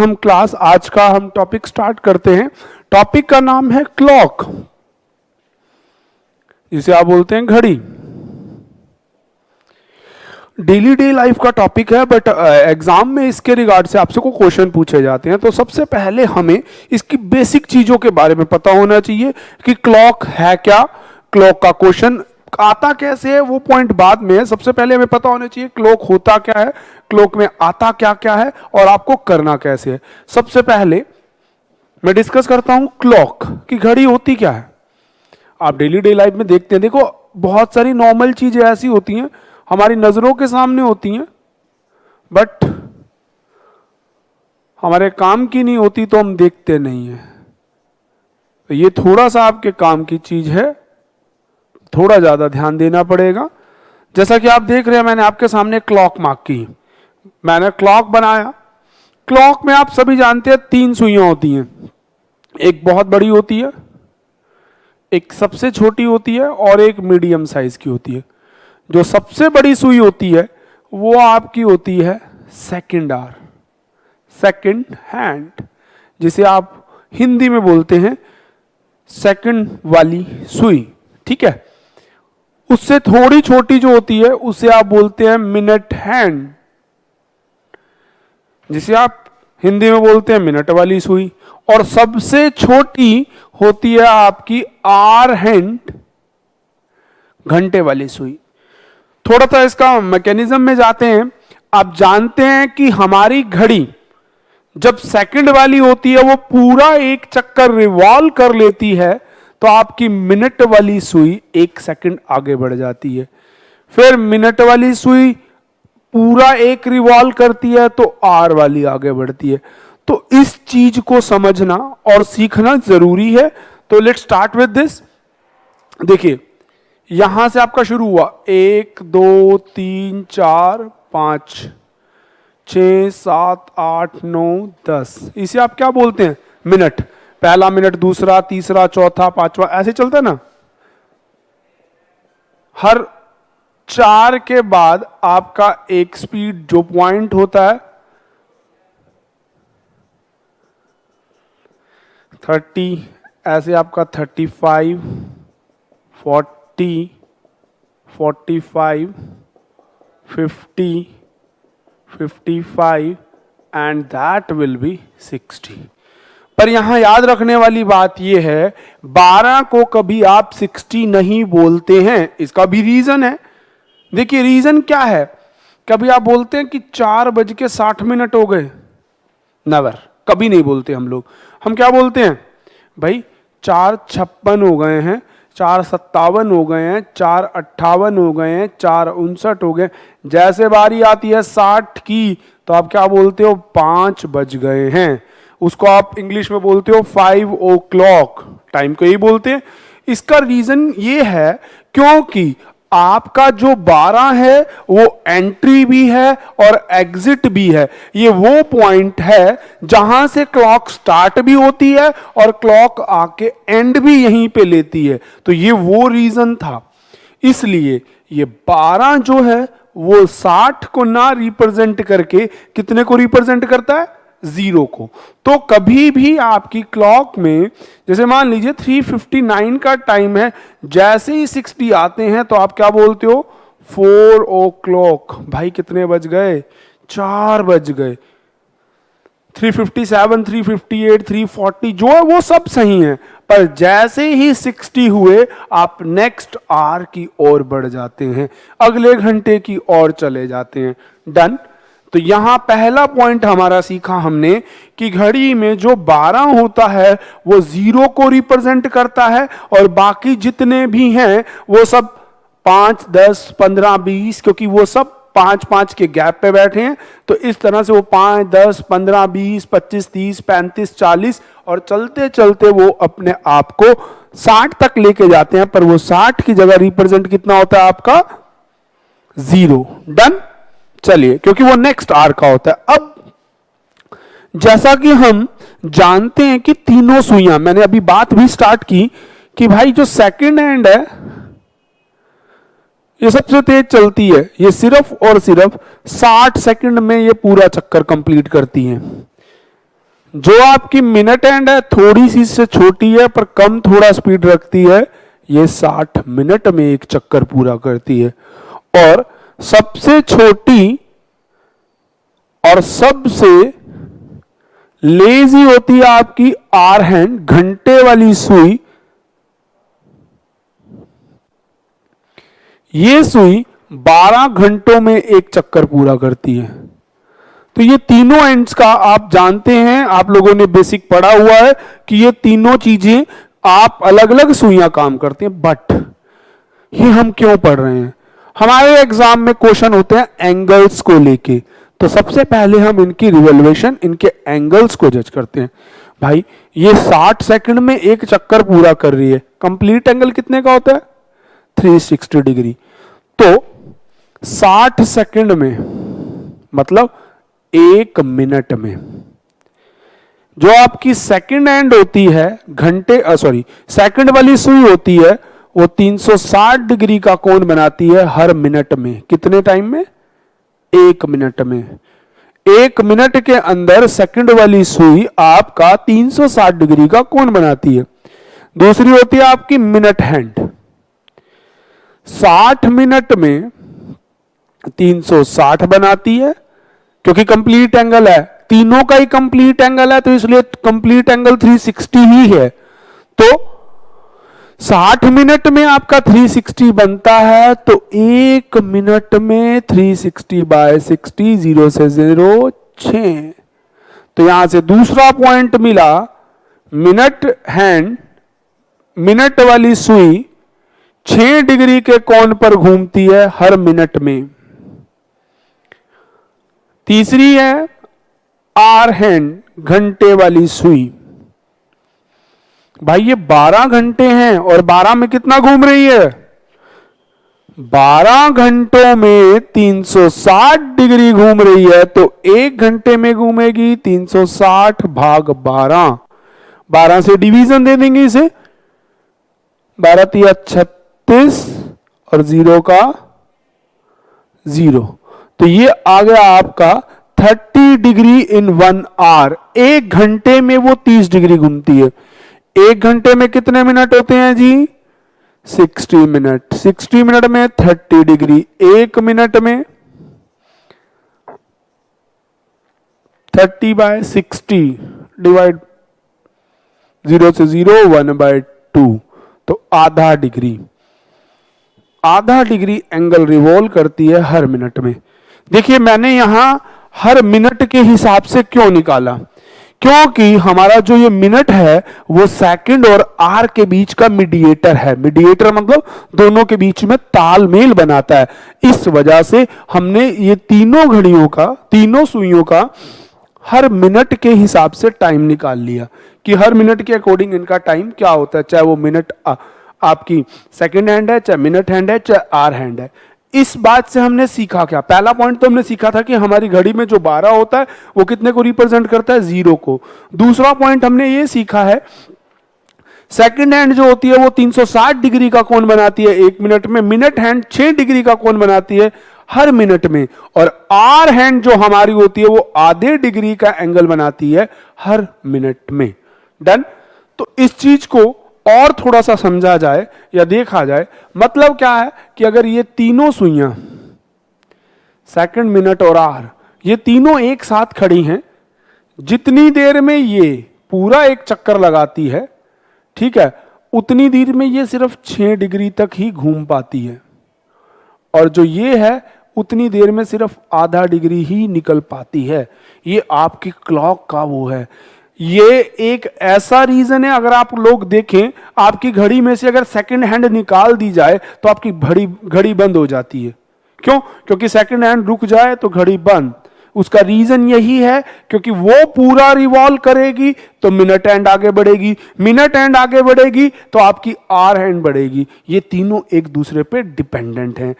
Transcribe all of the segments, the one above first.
हम क्लास आज का हम टॉपिक स्टार्ट करते हैं। टॉपिक का नाम है क्लॉक, जिसे आप बोलते हैं घड़ी। डेली डे लाइफ का टॉपिक है, बट एग्जाम में इसके रिगार्ड से आपसे को क्वेश्चन पूछे जाते हैं। तो सबसे पहले हमें इसकी बेसिक चीजों के बारे में पता होना चाहिए कि क्लॉक है क्या, क्लॉक का क्वेश्चन आता कैसे है वो पॉइंट बाद में है। सबसे पहले हमें पता होना चाहिए क्लॉक होता क्या है, क्लॉक में आता क्या क्या है और आपको करना कैसे है। सबसे पहले मैं डिस्कस करता हूं क्लॉक की घड़ी होती क्या है। आप डेली डे लाइफ में देखते हैं, देखो बहुत सारी नॉर्मल चीजें ऐसी होती हैं हमारी नजरों के सामने होती हैं, बट हमारे काम की नहीं होती तो हम देखते नहीं हैं। तो ये थोड़ा सा आपके काम की चीज है, थोड़ा ज्यादा ध्यान देना पड़ेगा। जैसा कि आप देख रहे हैं, मैंने आपके सामने क्लॉक मार्क की, मैंने क्लॉक बनाया। क्लॉक में आप सभी जानते हैं 3 सुइयां होती हैं, एक बहुत बड़ी होती है, एक सबसे छोटी होती है और एक मीडियम साइज की होती है। जो सबसे बड़ी सुई होती है वो आपकी होती है सेकंड आवर, सेकंड हैंड, जिसे आप हिंदी में बोलते हैं सेकंड वाली सुई, ठीक है। उससे थोड़ी छोटी जो होती है उसे आप बोलते हैं मिनट हैंड, जिसे आप हिंदी में बोलते हैं मिनट वाली सुई। और सबसे छोटी होती है आपकी आवर हैंड, घंटे वाली सुई। थोड़ा सा इसका मैकेनिज्म में जाते हैं। आप जानते हैं कि हमारी घड़ी जब सेकंड वाली होती है वो पूरा एक चक्कर रिवॉल्व कर लेती है, तो आपकी मिनट वाली सुई 1 सेकंड आगे बढ़ जाती है। फिर मिनट वाली सुई पूरा एक रिवॉल्व करती है तो आर वाली आगे बढ़ती है। तो इस चीज को समझना और सीखना जरूरी है। तो लेट्स स्टार्ट विद दिस। देखिए यहां से आपका शुरू हुआ 1 2 3 4 5 6 7 8 9 10, इसे आप क्या बोलते हैं मिनट। पहला मिनट, दूसरा, तीसरा, चौथा, पांचवा, ऐसे चलता है ना। हर 4 के बाद आपका एक स्पीड जो पॉइंट होता है 30, ऐसे आपका 35 40 45 50 55 एंड दैट विल बी 60। पर यहां याद रखने वाली बात यह है 12 को कभी आप 60 नहीं बोलते हैं। इसका भी रीजन है। देखिए रीजन क्या है, कभी आप बोलते हैं कि 4:60 हो गए, नेवर, कभी नहीं बोलते हम लोग। हम क्या बोलते हैं भाई 4:56 हो गए हैं, 4:57 हो गए हैं, 4:58 हो गए हैं, 4:59 हो गए। जैसे बारी आती है 60 की तो आप क्या बोलते हो 5 बज गए हैं। उसको आप इंग्लिश में बोलते हो 5 o'clock, टाइम को ही बोलते हैं। इसका रीजन ये है क्योंकि आपका जो 12 है वो एंट्री भी है और एग्जिट भी है। ये वो पॉइंट है जहां से क्लॉक स्टार्ट भी होती है और क्लॉक आके एंड भी यहीं पे लेती है। तो ये वो रीजन था। इसलिए ये 12 जो है वो 60 को ना रिप्रेजेंट करके कितने को रिप्रेजेंट करता है, 0 को। तो कभी भी आपकी क्लॉक में जैसे मान लीजिए 3:59 का टाइम है, जैसे ही 60 आते हैं तो आप क्या बोलते हो 4 o'clock। भाई कितने बज गए, 4 बज गए। 3:57 3:58 3:40 जो है वो सब सही है, पर जैसे ही 60 हुए आप नेक्स्ट आवर की ओर बढ़ जाते हैं, अगले घंटे की ओर चले जाते हैं। डन। तो यहां पहला पॉइंट हमारा सीखा हमने कि घड़ी में जो 12 होता है वो 0 को रिप्रेजेंट करता है और बाकी जितने भी हैं वो सब 5 10 15 20, क्योंकि वो सब 5-5 के गैप पे बैठे हैं। तो इस तरह से वो 5 10 15 20 25 30 35 40 और चलते चलते वो अपने आप को 60 तक लेके जाते हैं। पर वो 60 की जगह रिप्रेजेंट कितना होता है आपका 0। डन। चलिए, क्योंकि वो नेक्स्ट आर का होता है। अब जैसा कि हम जानते हैं कि तीनों सुइयां, मैंने अभी बात भी स्टार्ट की कि भाई जो सेकंड हैंड है ये सबसे तेज चलती है, ये सिर्फ और सिर्फ 60 सेकंड में ये पूरा चक्कर कंप्लीट करती है। जो आपकी मिनट एंड है थोड़ी सी से छोटी है पर कम थोड़ा स्पीड रखती है, ये 60 मिनट में एक चक्कर पूरा करती है। और सबसे छोटी और सबसे लेजी होती है आपकी आर हैंड, घंटे वाली सुई। ये सुई 12 घंटों में एक चक्कर पूरा करती है। तो ये तीनों एंड्स का आप जानते हैं, आप लोगों ने बेसिक पढ़ा हुआ है कि ये तीनों चीजें आप अलग अलग सुइयां काम करती हैं। बट ये हम क्यों पढ़ रहे हैं? हमारे एग्जाम में क्वेश्चन होते हैं एंगल्स को लेके, तो सबसे पहले हम इनकी रिवॉल्यूशन, इनके एंगल्स को जज करते हैं। भाई ये 60 सेकंड में एक चक्कर पूरा कर रही है, कंप्लीट एंगल कितने का होता है? 360 डिग्री। तो 60 सेकंड में मतलब 1 मिनट में जो आपकी सेकंड एंड होती है, सेकंड वाली सुई होती है, वो 360 डिग्री का कोण बनाती है हर मिनट में। कितने टाइम में? 1 मिनट में। 1 मिनट के अंदर सेकंड वाली सुई आपका 360 डिग्री का कोण बनाती है। दूसरी होती है आपकी मिनट हैंड। 60 मिनट में 360 बनाती है, क्योंकि कंप्लीट एंगल है, तीनों का ही कंप्लीट एंगल है, तो इसलिए कंप्लीट एंगल 360 ही है। तो 60 मिनट में आपका 360 बनता है, तो 1 मिनट में 360 बाय 60, 0 से 0 6। तो यहां से दूसरा पॉइंट मिला, मिनट हैंड, मिनट वाली सुई 6 डिग्री के कोण पर घूमती है हर मिनट में। तीसरी है आर हैंड, घंटे वाली सुई। भाई ये 12 घंटे हैं और 12 में कितना घूम रही है? 12 घंटों में 360 डिग्री घूम रही है, तो 1 घंटे में घूमेगी 360 भाग 12। 12 से डिवीजन दे देंगे इसे, 12 तिया 36 और 0 का 0। तो ये आ गया आपका 30 डिग्री इन 1 आवर। 1 घंटे में वो 30 डिग्री घूमती है। 1 घंटे में कितने मिनट होते हैं जी? 60 मिनट। 60 मिनट में 30 डिग्री। 1 मिनट में 30 बाय 60 डिवाइड 0 से 0 1/2, तो आधा डिग्री। आधा डिग्री एंगल रिवॉल्व करती है हर मिनट में। देखिए मैंने यहां हर मिनट के हिसाब से क्यों निकाला, क्योंकि हमारा जो ये मिनट है वो सेकंड और आर के बीच का मीडिएटर है। मीडिएटर मतलब दोनों के बीच में तालमेल बनाता है। इस वजह से हमने ये तीनों घड़ियों का, तीनों सुइयों का हर मिनट के हिसाब से टाइम निकाल लिया कि हर मिनट के अकॉर्डिंग इनका टाइम क्या होता है, चाहे वो मिनट आपकी सेकंड हैंड है, चाहे मिनट हैंड है, चाहे आर हैंड है। इस बात से हमने सीखा क्या? पहला पॉइंट तो हमने सीखा था कि हमारी घड़ी में जो 12 होता है वो कितने को रिप्रेजेंट करता है? 0 को। दूसरा पॉइंट हमने ये सीखा है, सेकंड हैंड जो होती है वो 360 डिग्री का कोण बनाती है 1 मिनट में, मिनट हैंड 6 डिग्री का कोण बनाती है हर मिनट में, और आर हैंड जो हमारी होती है वो आधे डिग्री का एंगल बनाती है हर मिनट में। डन। तो इस चीज को और थोड़ा सा समझा जाए या देखा जाए, मतलब क्या है कि अगर ये तीनों सुइयां सेकंड, मिनट और आर, ये तीनों एक साथ खड़ी हैं, जितनी देर में ये पूरा एक चक्कर लगाती है, ठीक है, उतनी देर में ये सिर्फ 6 डिग्री तक ही घूम पाती है, और जो ये है उतनी देर में सिर्फ आधा डिग्री ही निकल पाती है। ये आपकी क्लॉक का वो है। ये एक ऐसा रीजन है, अगर आप लोग देखें आपकी घड़ी में से अगर सेकंड हैंड निकाल दी जाए तो आपकी घड़ी बंद हो जाती है। क्यों? क्योंकि सेकंड हैंड रुक जाए तो घड़ी बंद। उसका रीजन यही है क्योंकि वो पूरा रिवॉल्व करेगी तो मिनट हैंड आगे बढ़ेगी, मिनट हैंड आगे बढ़ेगी तो आपकी आर हैंड बढ़ेगी। ये तीनों एक दूसरे पे डिपेंडेंट हैं।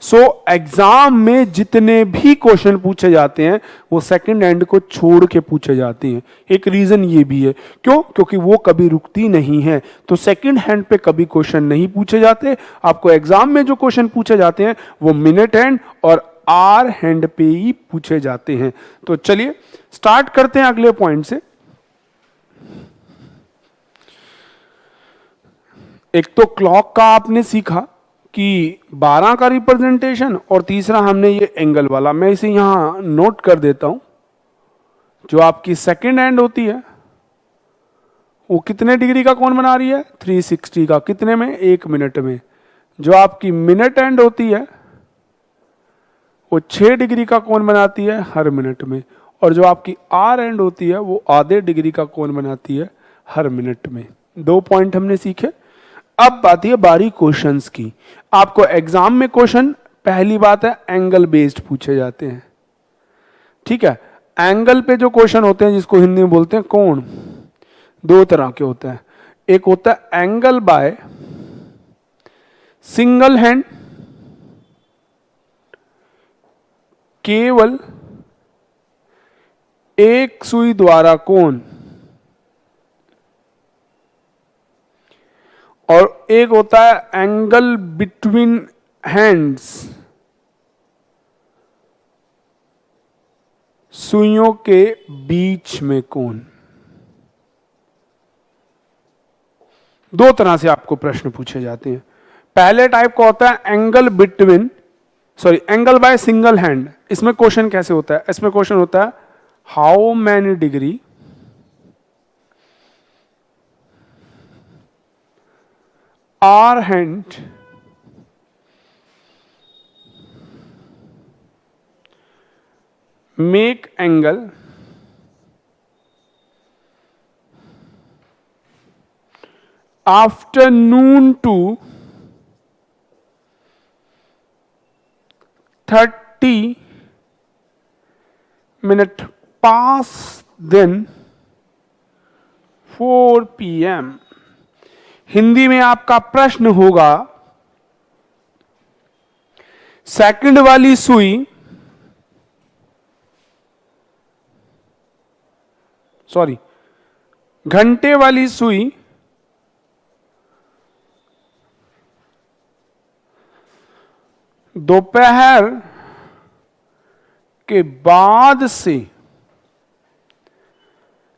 सो एग्जाम में जितने भी क्वेश्चन पूछे जाते हैं वो सेकंड हैंड को छोड़ के पूछे जाते हैं। एक रीजन ये भी है, क्यों? क्योंकि वो कभी रुकती नहीं है, तो सेकंड हैंड पे कभी क्वेश्चन नहीं पूछे जाते। आपको एग्जाम में जो क्वेश्चन पूछे जाते हैं वो मिनट हैंड और आर हैंड पे ही पूछे जाते हैं। तो चलिए स्टार्ट करते हैं अगले पॉइंट से। एक तो क्लॉक का आपने सीखा कि 12 का रिप्रेजेंटेशन, और तीसरा हमने ये एंगल वाला, मैं इसे यहां नोट कर देता हूं। जो आपकी सेकेंड हैंड होती है वो कितने डिग्री का कोण बना रही है? 360 का। कितने में? 1 मिनट में। जो आपकी मिनट हैंड होती है वो 6 डिग्री का कोण बनाती है हर मिनट में, और जो आपकी आर हैंड होती है वो आधे डिग्री का कोण बनाती है हर मिनट में। 2 पॉइंट हमने सीखे। अब बात है बारी क्वेश्चंस की। आपको एग्जाम में क्वेश्चन, पहली बात है, एंगल बेस्ड पूछे जाते हैं। ठीक है, एंगल पे जो क्वेश्चन होते हैं जिसको हिंदी में बोलते हैं कोण, 2 तरह के होते हैं। एक होता है एंगल बाय सिंगल हैंड, केवल एक सुई द्वारा कोण, और एक होता है एंगल बिटवीन हैंड्स, सुइयों के बीच में कोण। 2 तरह से आपको प्रश्न पूछे जाते हैं। पहले टाइप का होता है angle between, angle by single hand. इसमें क्वेश्चन कैसे होता है? इसमें क्वेश्चन होता है how many degree are hand make angle afternoon to 30 minute past then 4 PM। Hindi में आपका प्रश्न होगा, सेकंड वाली सुई, घंटे वाली सुई दोपहर के बाद से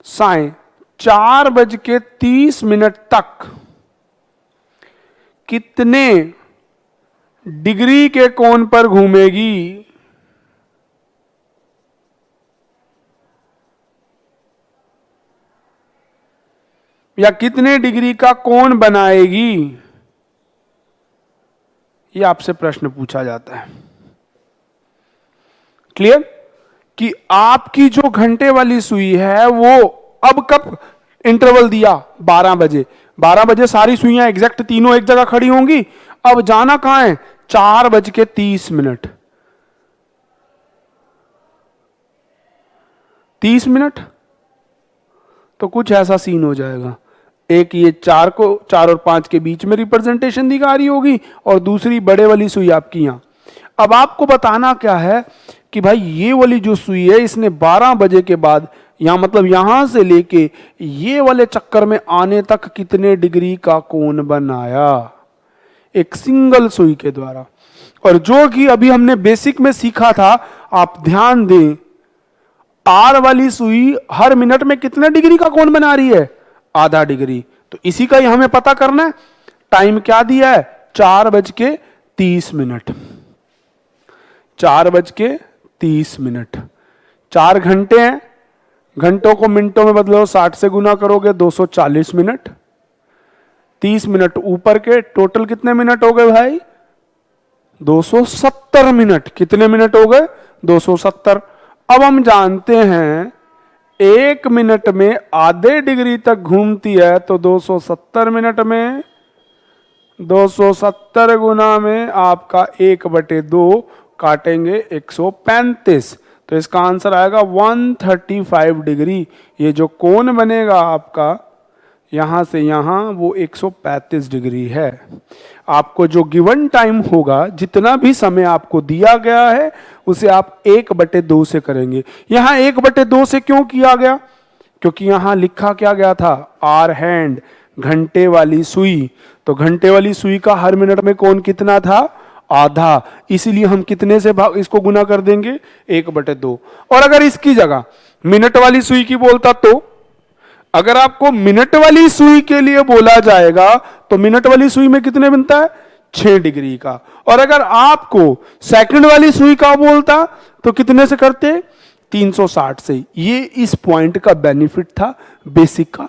साय 4:30 तक कितने डिग्री के कोण पर घूमेगी? या कितने डिग्री का कोण बनाएगी? ये आपसे प्रश्न पूछा जाता है। क्लियर? कि आपकी जो घंटे वाली सुई है वो अब कब इंटरवल दिया? 12 बजे। 12 बजे सारी सुइयां एग्जैक्ट तीनों एक जगह खड़ी होंगी। अब जाना कहां है? 4:30। 30 मिनट तो कुछ ऐसा सीन हो जाएगा। एक ये 4 और 5 के बीच में रिप्रेजेंटेशन दिखा रही होगी, और दूसरी बड़े वाली सुई आपकी यहां। अब आपको बताना क्या है कि भाई ये वाली जो सुई है इसने 12 बजे के बाद, यहां मतलब यहां से लेके ये वाले चक्कर में आने तक कितने डिग्री का कोण बनाया एक सिंगल सुई के द्वारा। और जो कि अभी हमने बेसिक में सीखा था, आप ध्यान दें, आर वाली सुई हर मिनट में कितने डिग्री का कोण बना रही है? आधा डिग्री। तो इसी का ही हमें पता करना है। टाइम क्या दिया है? 4:30। 4:30। 4 घंटे हैं, घंटों को मिनटों में बदलो, 60 से गुना करोगे 240 मिनट। 30 मिनट ऊपर के, टोटल कितने मिनट हो गए भाई? 270 मिनट। कितने मिनट हो गए? 270। अब हम जानते हैं 1 मिनट में आधे डिग्री तक घूमती है, तो 270 मिनट में 270 गुना में आपका 1/2 काटेंगे 135। तो इसका आंसर आएगा 135 डिग्री। ये जो कोण बनेगा आपका यहां से यहां वो 135 डिग्री है। आपको जो गिवन टाइम होगा, जितना भी समय आपको दिया गया है, उसे आप 1/2 से करेंगे। यहां 1/2 से क्यों किया गया? क्योंकि यहां लिखा क्या गया था? आर हैंड, घंटे वाली सुई। तो घंटे वाली सुई का हर मिनट में कोण कितना था? आधा। इसीलिए हम कितने से भाग इसको गुना कर देंगे? 1/2। और अगर इसकी जगह मिनट वाली सुई की बोलता तो अगर आपको मिनट वाली सुई के लिए बोला जाएगा तो मिनट वाली सुई में कितने बनता है, 6 डिग्री का। और अगर आपको सेकंड वाली सुई का बोलता तो कितने से करते, 360 से। ये इस पॉइंट का बेनिफिट था बेसिक का।